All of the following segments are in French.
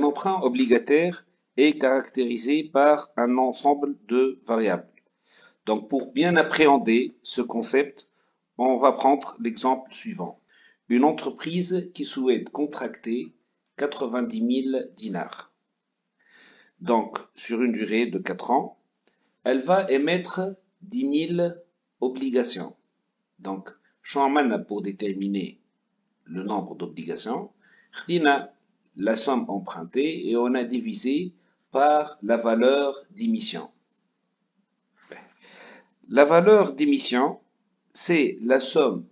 emprunt obligataire est caractérisé par un ensemble de variables. Donc, pour bien appréhender ce concept, on va prendre l'exemple suivant. Une entreprise qui souhaite contracter 90 000 dinars. Donc, sur une durée de 4 ans, elle va émettre 10 000 obligations. Donc, Schaumann pour déterminer le nombre d'obligations, on a la somme empruntée et on a divisé par la valeur d'émission. La valeur d'émission, c'est la somme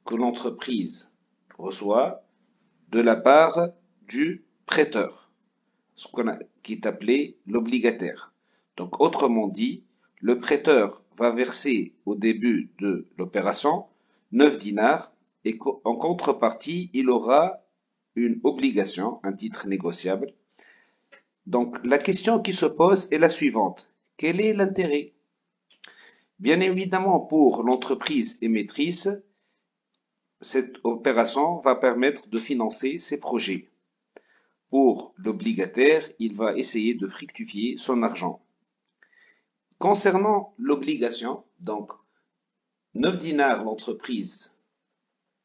que l'entreprise reçoit de la part du prêteur, qui est appelé l'obligataire. Donc, autrement dit, le prêteur va verser au début de l'opération 9 dinars et en contrepartie, il aura une obligation, un titre négociable. Donc, la question qui se pose est la suivante. Quel est l'intérêt? Bien évidemment, pour l'entreprise émettrice, cette opération va permettre de financer ses projets. Pour l'obligataire, il va essayer de fructifier son argent. Concernant l'obligation, donc 9 dinars, l'entreprise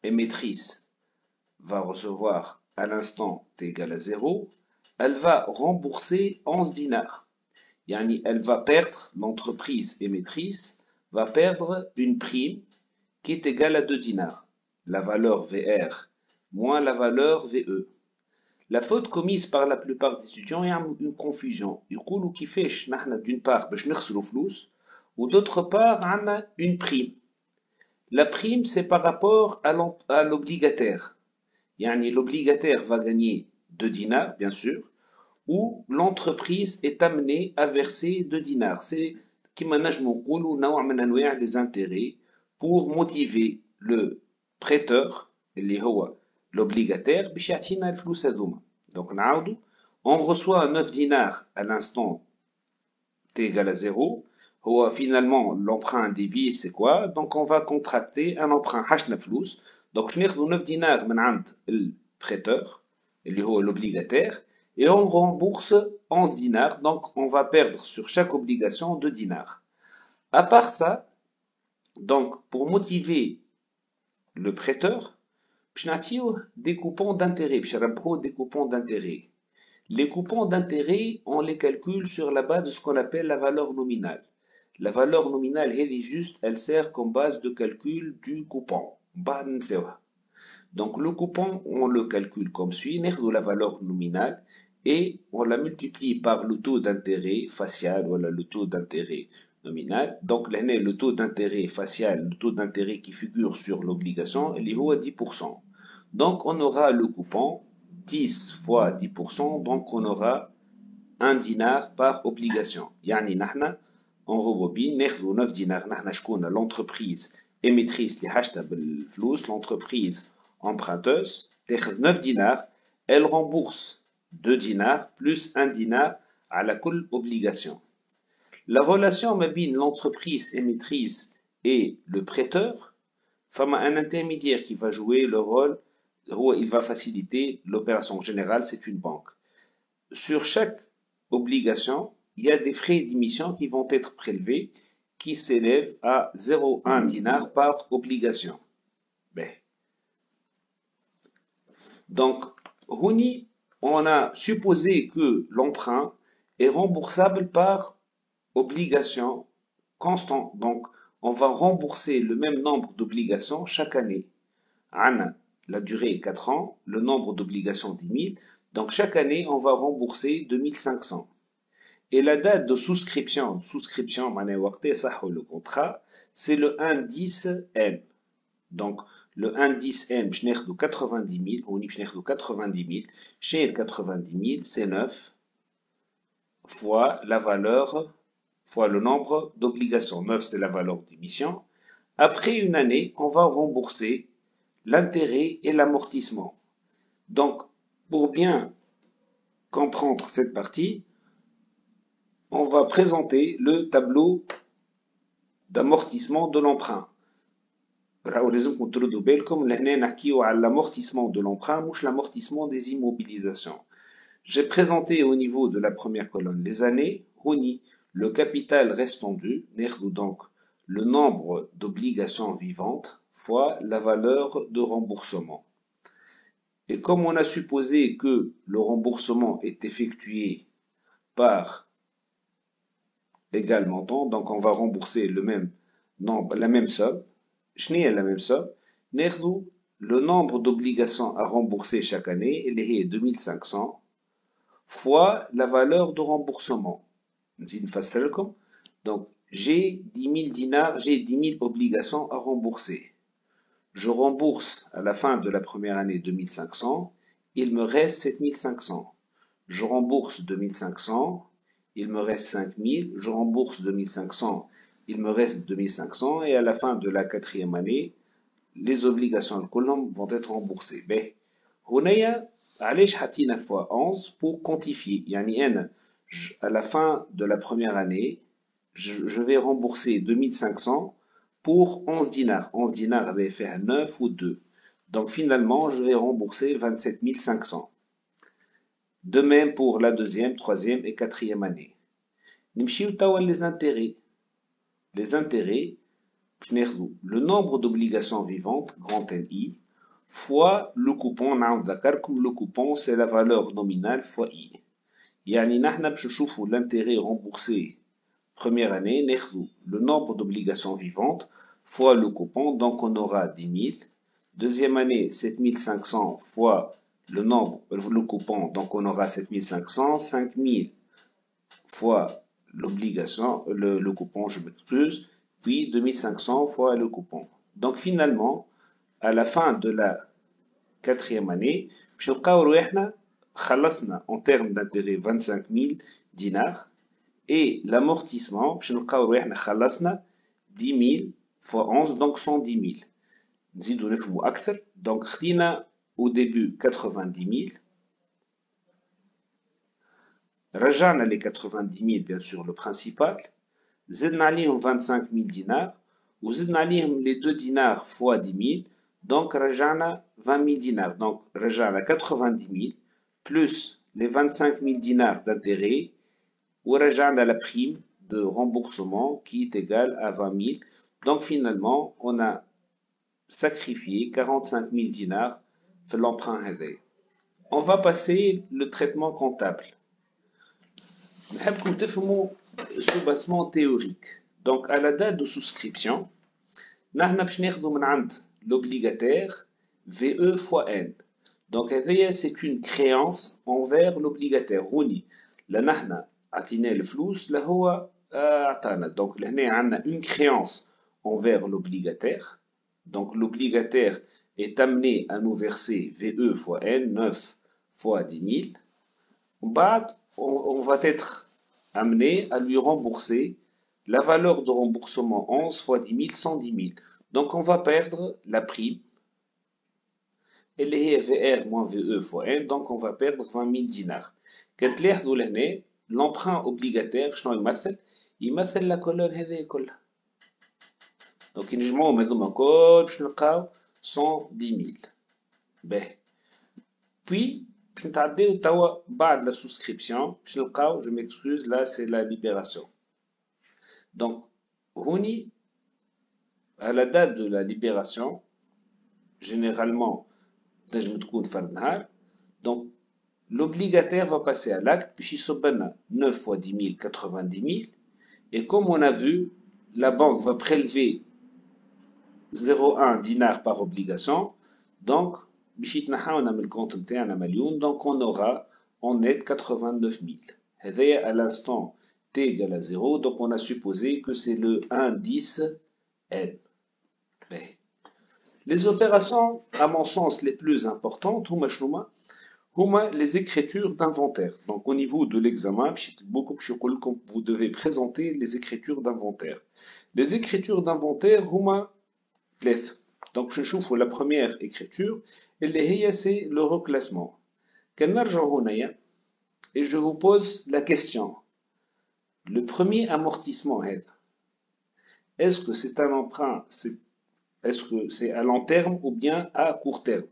émettrice va recevoir à l'instant t égale à 0, elle va rembourser 11 dinars. Yani, elle va perdre, l'entreprise émettrice va perdre une prime qui est égale à 2 dinars. La valeur VR moins la valeur VE. La faute commise par la plupart des étudiants est une confusion. Ils disent كيفاش نحن d'une part باش نخسروا فلوس ou d'autre part on a une prime. La prime c'est par rapport à l'obligataire. Yani l'obligataire va gagner 2 dinars bien sûr ou l'entreprise est amenée à verser 2 dinars. C'est كما نجموا نقولوا نوع من انواع les intérêts pour motiver le prêteur اللي هو l'obligataire باش يعطينا الفلوس هذوما. Donc نعاودوا, on reçoit 9 dinars à l'instant t égale à 0. Finalement l'emprunt dévié c'est quoi? Donc on va contracter un emprunt حشنا فلوس. Donc je ناخذوا 9 dinars من عند الprêteur اللي هو l'obligataire et on rembourse 11 dinars. Donc on va perdre sur chaque obligation 2 dinars. À part ça, donc pour motiver le prêteur, des coupons d'intérêt. Des coupons d'intérêt. Les coupons d'intérêt, on les calcule sur la base de ce qu'on appelle la valeur nominale. La valeur nominale, elle sert comme base de calcul du coupon. Donc le coupon, on le calcule comme suit. On a la valeur nominale et on la multiplie par le taux d'intérêt facial, voilà le taux d'intérêt nominal. Donc là, le taux d'intérêt facial, le taux d'intérêt qui figure sur l'obligation, il est à 10%. Donc on aura le coupon 10 fois 10%, donc on aura 1 dinar par obligation. Yani nahna, on rebobine, ناخذوا 9 dinars, nahna شكون l'entreprise émettrice اللي حاجتها بالفلوس, l'entreprise emprunteuse, تاخذ 9 dinars, elle rembourse 2 dinars plus 1 dinar à la كل obligation. La relation مبين l'entreprise émettrice et le prêteur, فما un intermédiaire qui va jouer le rôle, il va faciliter l'opération générale, c'est une banque. Sur chaque obligation, il y a des frais d'émission qui vont être prélevés, qui s'élèvent à 0,1 dinar par obligation. Donc, on a supposé que l'emprunt est remboursable par obligation constante. Donc, on va rembourser le même nombre d'obligations chaque année. La durée est 4 ans, le nombre d'obligations 10 000. Donc, chaque année, on va rembourser 2500. Et la date de souscription, le contrat, c'est le 1-10-N. Donc, le 1-10-N, je n'ai 90 000, on y 90 000. Chez 90 000, c'est 9 fois la valeur, fois le nombre d'obligations. 9, c'est la valeur d'émission. Après une année, on va rembourser l'intérêt et l'amortissement. Donc, pour bien comprendre cette partie, on va présenter le tableau d'amortissement de l'emprunt. L'amortissement de l'emprunt, ou l'amortissement des immobilisations. J'ai présenté au niveau de la première colonne les années. Honi, le capital respondu, donc le nombre d'obligations vivantes fois la valeur de remboursement. Et comme on a supposé que le remboursement est effectué par égal montant, donc on va rembourser le même nombre, la même somme. Je n'ai la même somme. Le nombre d'obligations à rembourser chaque année, il est 2500 fois la valeur de remboursement. Donc, j'ai 10 000 dinars, j'ai 10 000 obligations à rembourser. Je rembourse à la fin de la première année 2500, il me reste 7500. Je rembourse 2500, il me reste 5000. Je rembourse 2500, il me reste 2500. Et à la fin de la quatrième année, les obligations de colonne vont être remboursées. Mais, علاش حطينا fois 11 pour quantifier. يعني à la fin de la première année, je vais rembourser 2500 pour 11 dinars. 11 dinars avait fait 9 ou 2. Donc finalement, je vais rembourser 27 500. De même pour la deuxième, troisième et quatrième année. نمشيو توا les intérêts. Les intérêts, le nombre d'obligations vivantes, grand NI, fois le coupon, comme le coupon, c'est la valeur nominale fois I. يعني نحن باش نشوفوا l'intérêt remboursé première année, le nombre d'obligations vivantes fois le coupon, donc on aura 10 000. Deuxième année, 7500 fois le nombre, le coupon, donc on aura 7500, 5000 fois l'obligation, le coupon, je m'excuse, puis 2500 fois le coupon. Donc finalement, à la fin de la quatrième année, en termes d'intérêt 25 000 dinars et l'amortissement, 10 000 fois 11, donc 110 000. Donc au début 90 000. رجعنا les 90 000 bien sûr le principal, زدنا عليهم 25 000 dinars وزدنا عليهم les 2 dinars fois 10 000, donc رجعنا 20 000 dinars. Donc رجعنا 90 000 plus les 25 000 dinars d'intérêt ورجعنا la prime de remboursement qui est égale à 20 000. Donc finalement on a sacrifié 45 000 dinars في l'emprunt هذا. On va passer le traitement comptable. نحبكم تفهموا soubassement théorique. Donc à la date de souscription, نحن باش ناخذوا من عند l'obligataire VE fois N. Donc c'est une créance envers l'obligataire. هوني لا نحن عطيناه الفلوس لا هو عطانا. Donc لهنا عندنا une créance envers l'obligataire. Donc l'obligataire est amené à nous verser VE fois N, 9 fois 10 000. On va être amené à lui rembourser la valeur de remboursement 11 fois 10 000, 110 000. Donc on va perdre la prime. Elle est VR moins VE fois N, donc on va perdre 20 000 dinars. L'emprunt obligataire, il مثل la colonne هذه كلها. Donc نجمعهم هذوما كل باش نلقاو 110 000. Puis نتعداو توا بعد la souscription باش نلقاو, je m'excuse, là c'est la libération. Donc هوني à la date de la libération, généralement تنجم تكون فرد نهار. Donc l'obligataire va passer à l'acte باش يصب لنا 9 fois 10 000, 90 000. Et comme on a vu, la banque va prélever 0,1 dinar par obligation. Donc باش يتنحاونا من الكونت نتاعنا مليون. Donc on aura en net 89 000. هذايا à l'instant t égale à 0. Donc on a supposé que c'est le 1,10 N. Les opérations, à mon sens, les plus importantes, les écritures d'inventaire. Donc au niveau de l'examen, vous devez présenter les écritures d'inventaire. Les écritures d'inventaire, donc je trouve la première écriture, c'est le reclassement. Et je vous pose la question. Le premier amortissement, est-ce que c'est un emprunt, est-ce que c'est à long terme ou bien à court terme?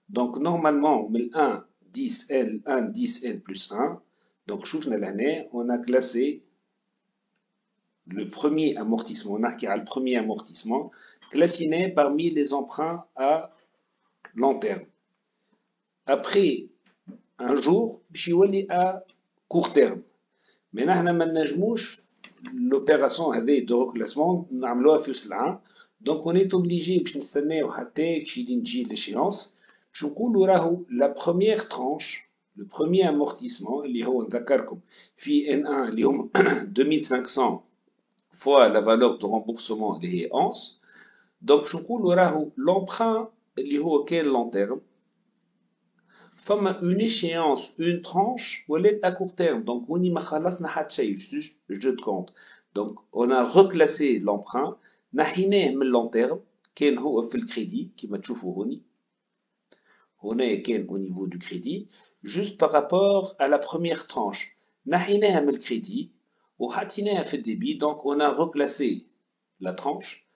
Donc normalement, le 1 10N, 1, 10N plus 1. Donc, شوفنا l'année, on a classé le premier amortissement. On a le premier amortissement classiné parmi les emprunts à long terme. Après un jour, باش يولي à court terme. Mais نحنا ما نجموش l'opération هذه de reclassement نعملوها في وسط العام. Donc on est obligé باش نستناو حتى كي تجي l'échéance. باش نقولوا راهو la première tranche, le premier amortissement اللي هو نذكركم في N1 اللي هم 2500 fois la valeur de remboursement اللي هي 11. Donc باش نقولوا راهو l'emprunt اللي هو كان long terme. فما une échéance, une tranche ولات à court terme. Donc هوني ما خلصنا حتى شيء, juste jeu de compte. Donc on a reclassé l'emprunt, نحيناه من long terme, كان هو في الكريدي كما تشوفوا هوني. هنا كان au niveau du crédit, juste par rapport à la première tranche. نحيناها من الكريدي وحطيناها في الديبي. Donc on a reclassé la tranche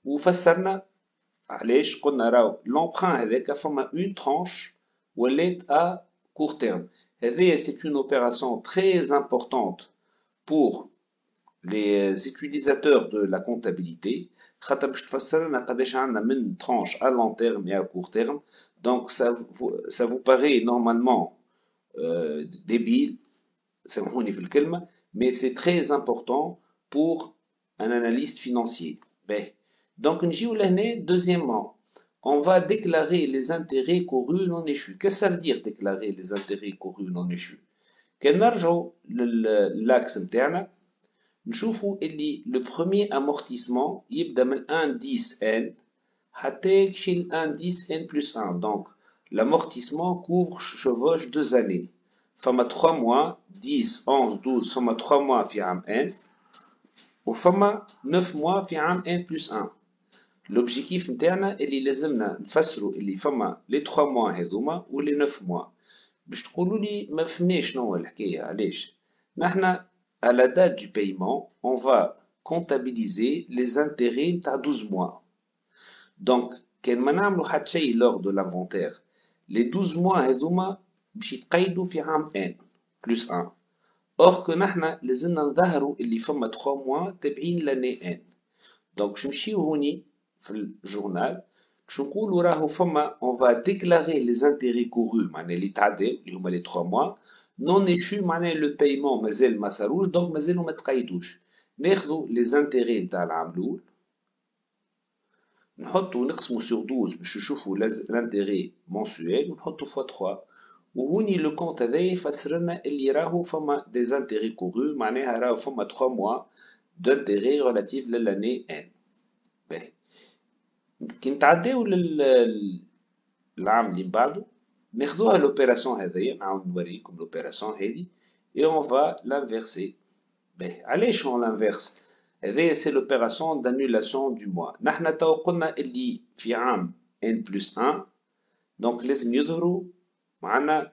وفسرنا علاش قلنا راهو l'emprunt هذاك فما une tranche ولات à court terme. C'est une opération très importante pour les utilisateurs de la comptabilité. خاطر باش تفسر لنا قداش عندنا من tranche à long terme et à court terme. Donc ça vous paraît normalement débile, سامحوني في الكلمة, mais c'est très important pour un analyste financier. Donc نجيو لهنا deuxièmement. On va déclarer les intérêts courus non échus. Qu'est-ce que ça veut dire déclarer les intérêts courus non échus? كان نرجعوا للاكس نتاعنا نشوفوا اللي le premier amortissement يبدا من 1 10N حتى يمشي ل 1 10N plus 1. Donc l'amortissement couvre chevauche 2 années. فما 3 mois 10 11 12 فما 3 mois في عام N وفما 9 mois في عام N plus 1. L'objectif نتاعنا اللي لازمنا نفسروا اللي فما لي 3 mois هذوما ولي 9 mois. باش تقولوا لي ما فهمناش شنو الحكايه علاش. نحنا à la date du paiement, on va comptabiliser les intérêts نتاع 12 mois. Donc كان ما نعملوا حتى شيء lors de l'inventaire, les 12 mois هذوما باش يتقيدوا في عام N plus 1. Or que نحنا لازمنا نظهروا اللي فما 3 mois تابعين لاني N. Donc باش نمشيو هوني في الجورنال باش نقولوا راهو فما on va déclarer les intérêts courus معناها اللي تعداو اللي هما لي 3 mois non échus معناها le paiement مازال ما صاروش دونك مازالوا ما تقيدوش. ناخذوا les intérêts نتاع العام الاول نحطوا نقسموا sur 12 باش نشوفوا l'intérêt mensuel ونحطوا fois 3 وهوني لو كونت هذا يفسر لنا اللي راهو فما des intérêts courus معناها راهو فما 3 mois d'intérêt relatif للاني N. كي نتعداو للعام اللي بعده ناخذوها لوبيراسيون هذيا نعاود نوريكم لوبيراسيون هذه et on va l'inverser. علاش on l'inverse؟ هذيا سي لوبيراسيون d'annulation du mois. نحنا تو قلنا اللي في عام N plus 1 دونك لازم يظهروا معنا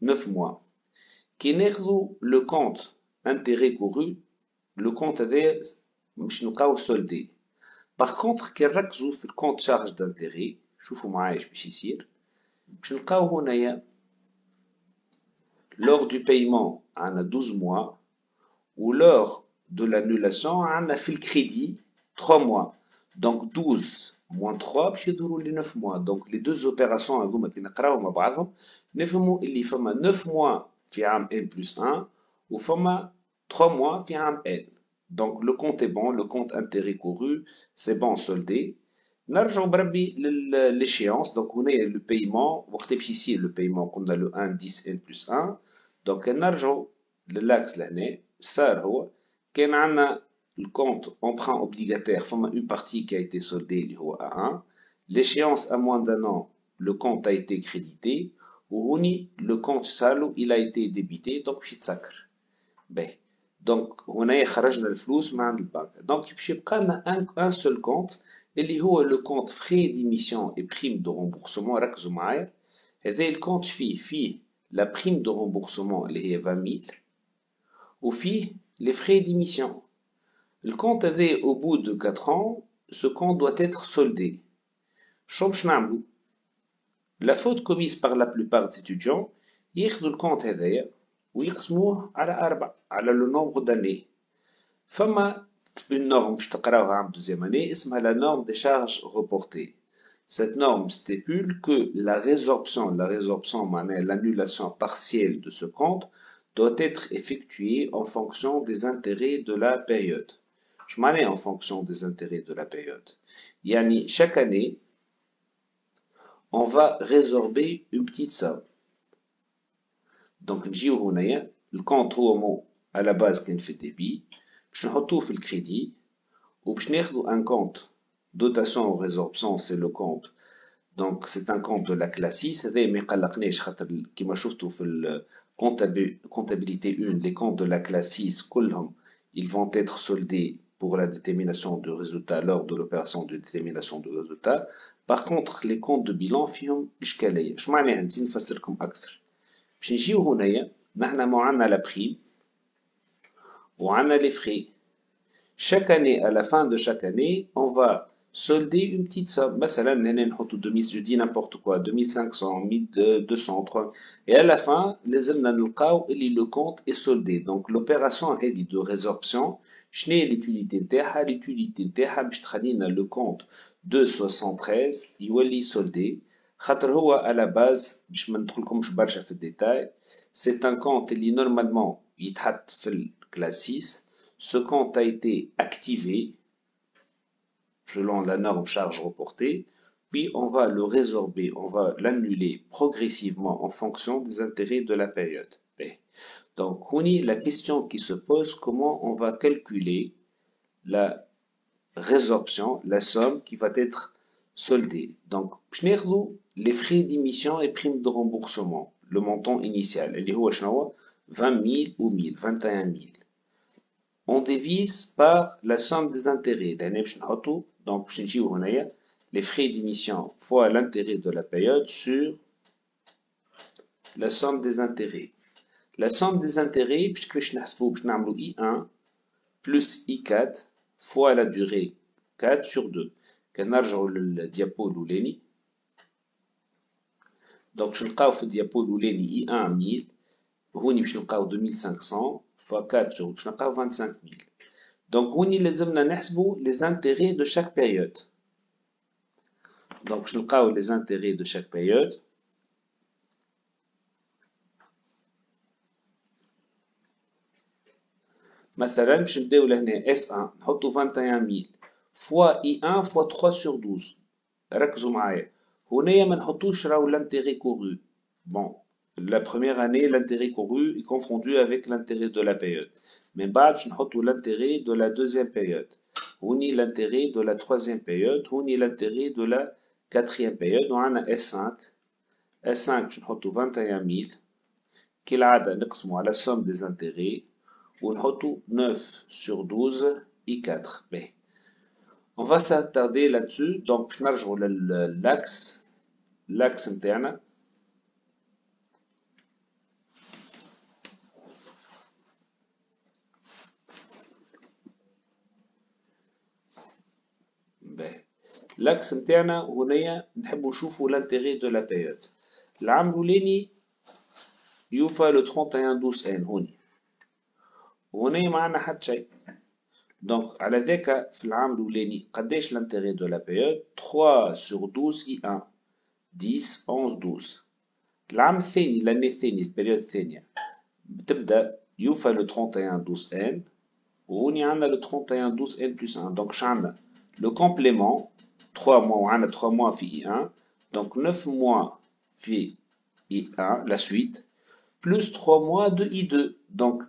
9 mois. كي ناخذوا لو كونت intérêt couru لو كونت هذايا باش نلقاوه soldé. Par contre كي نركزوا في الكونت شارج d'intérêt شوفوا معايا اش باش يصير باش نلقاو هنايا lors du paiement عندنا 12 mois ou lors de l'annulation عندنا في الكريدي 3 mois. Donc 12 moins 3 باش يدوروا لي 9 mois. Donc les deux opérations هذوما كي نقراوهم مع بعضهم نفهموا اللي فما 9 mois في عام N plus 1 وفما 3 mois في عام N. Donc le compte est bon, le compte intérêt couru, c'est bon soldé. نرجعوا بربي l'échéance. Donc on est le paiement وقت باش يصير le paiement قلنا le 1 10 N plus 1. Donc نرجعوا للاكس لهنا صار هو كان عندنا الكونت emprunt obligataire فما une partie qui a été soldée اللي هو A1. L'échéance à moins d'un an, le compte a été crédité وهوني le compte saldo il a été débité donc باش يتسكر. Donc هنا خرجنا الفلوس من عند البنك. Donc باش يبقى لنا un seul compte اللي هو le compte frais d'émission et prime de remboursement. ركزوا معايا هذا الكونت فيه la prime de remboursement اللي هي 20,000 وفيه les frais d'émission. Le compte هذا au bout de 4 ans ce compte doit être soldé. شو باش نعملو؟ La faute commise par la plupart des étudiants ياخذوا الكونت هذايا ويقسموه على 4 على لو نومبر داني. فما une norme باش تقراوها عام دوزيام اني اسمها la norme des charges reportées. Cette norme stipule que la résorption معناها l'annulation partielle de ce compte doit être effectuée en fonction des intérêts de la période. Je m'en ai en fonction des intérêts de la période. Yani, chaque année, on va résorber une petite somme. Donc, le compte à la base qui fait débit, je retrouve le crédit, ou je un compte dotation ou résorption, c'est le compte. Donc, c'est un compte de la classe 6. Qui m'a comptabilité 1, les comptes de la classe 6, ils vont être soldés pour la détermination du résultat lors de l'opération de détermination du résultat. Par contre, les comptes de bilan فيهم إشكالية. شو معناها؟ نفسركم أكثر. باش نجيو هنايا نحنا معنا la prime وعنا les frais. Chaque année, à la fin de chaque année, on va solder une petite somme. مثلا je dis n'importe quoi, 2500, 1200, 300. Et à la fin, le compte est soldé. Donc l'opération de résorption, l'utilité نتاعها باش تخلينا le compte de 73 يولي soldé. خاطر هو à la base باش ما ندخلكمش برشا في الديتاي. C'est un compte اللي normalement يتحط في الكلاس 6. Ce compte a été activé selon la norme charge reportée, puis on va le résorber, on va l'annuler progressivement en fonction des intérêts de la période. Donc, la question qui se pose, comment on va calculer la résorption, la somme qui va être soldée. Donc, les frais d'émission et primes de remboursement, le montant initial, 20 000 ou 1000, 21 000. On divise par la somme des intérêts. Donc, les frais d'émission fois l'intérêt de la période sur la somme des intérêts. La somme des intérêts, I1 plus I4 fois la durée 4 sur 2. Le diapo l'ouleni. Donc, je vais diapo l'ouleni I1 1000. هوني باش نلقاو 2500 fois 4 sur باش نلقاو 25000. Donc هوني لازمنا نحسبوا les intérêts de chaque période. Donc باش نلقاو les intérêts de chaque période. مثلا باش نبداو لهنا S1 نحطو 21000 fois I1 fois 3 sur 12. ركزوا معايا. هنايا ما نحطوش راهو l'intérêt couru. Bon. La première année, l'intérêt couru est confondu avec l'intérêt de la période. Mais je vais l'intérêt de la deuxième période. On y l'intérêt de la troisième période. On y l'intérêt de la quatrième période. On a S5. S5, je vais 21 000. Qui l'a à la somme des intérêts. On a 9 sur 12 I4. On va s'attarder là-dessus. Donc, je vais l'axe interne. L'axe interne, هنايا نحبوا نشوفوا l'intérêt de la période. العام الأولاني يوفى le 31/12 هوني. وهنايا ما عندنا حتى شيء. Donc على ذاك في العام الأولاني قداش l'intérêt de la période 3 sur 12 I1 10 11 12. العام الثاني l'année الثانية البريود الثانية بتبدأ يوفى le 31/12 وهوني عندنا le 31/12 plus 1. Donc شعنا le complément 3 mois, on a 3 mois في I1, donc 9 mois في I1, la suite, plus 3 mois de I2. Donc,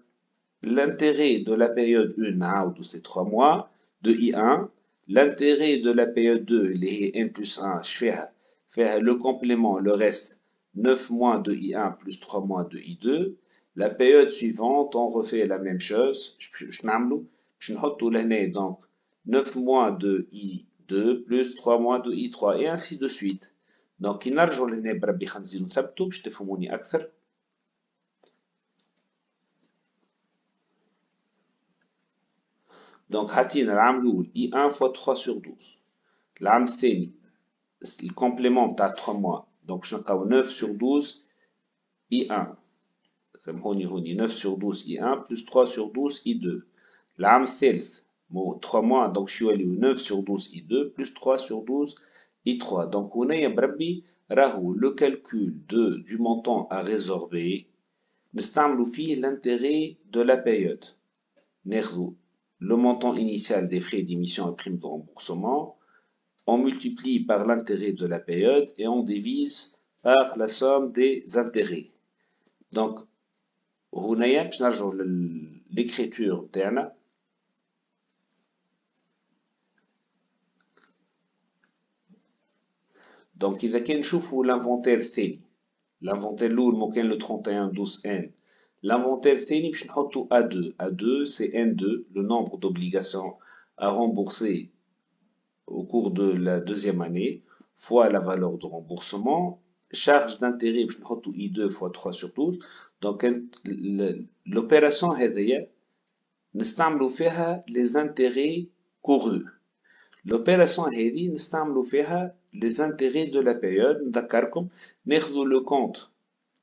l'intérêt de la période 1, c'est 3 mois de I1, l'intérêt de la période 2, les N plus 1, je fais le complément, le reste, 9 mois de I1 plus 3 mois de I2. La période suivante, on refait la même chose, je n'ai donc 9 mois de I2 plus 3 mois de I3 et ainsi de suite. Donc, il نرجعوا لهنا بربي خنزيرو نثبتو باش تفهموني أكثر. Donc, حاطين العام الأول I1 fois 3 sur 12. العام الثاني الكومبليمون تاع 3 mois. Donc, باش نلقاو 9 sur 12 I1. 9 sur 12 I1 plus 3 sur 12 I2. العام الثالث 3 mois donc je suis 9 sur 12 I2 plus 3 sur 12 I3. Donc هنايا بربي راهو le calcul du montant à résorber نستعملوا فيه l'intérêt de la période. ناخذوا le montant initial des frais d'émission et primes de remboursement, on multiplie par l'intérêt de la période et on divise par la somme des intérêts. Donc هنايا باش نرجعوا l'écriture تاعنا. Donc إذا كان نشوفوا l'inventaire الثاني، l'inventaire الأول مو كان le 31 12 N. L'inventaire الثاني باش نحطوا A2. A2 c'est N2, le nombre d'obligations à rembourser au cours de la deuxième année, fois la valeur de remboursement. Charge d'intérêt باش نحطوا I2 fois 3 sur 12. Donc l'opération هذيا نستعملوا فيها les intérêts courus. L'opération هذه نستعملوا فيها les intérêts de la période. نذكركم ناخذوا le compte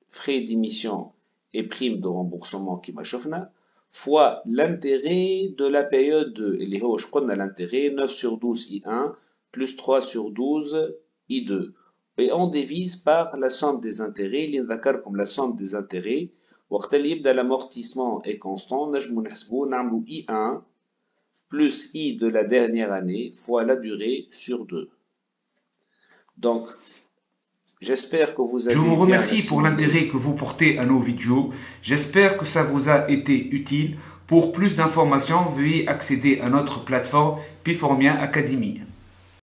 frais d'émission et primes de remboursement كما شفنا fois l'intérêt de la période اللي هو قلنا l'intérêt 9 sur 12 I1 plus 3 sur 12 I2 et on divise par la somme des intérêts اللي نذكركم la somme des intérêts وقت اللي يبدا l'amortissement est constant نجمو نحسبو نعملو I1 plus I de la dernière année fois la durée sur 2. Donc j'espère que vous avez. Je vous remercie pour l'intérêt que vous portez à nos vidéos. J'espère que ça vous a été utile. Pour plus d'informations, veuillez accéder à notre plateforme Piformia Academy.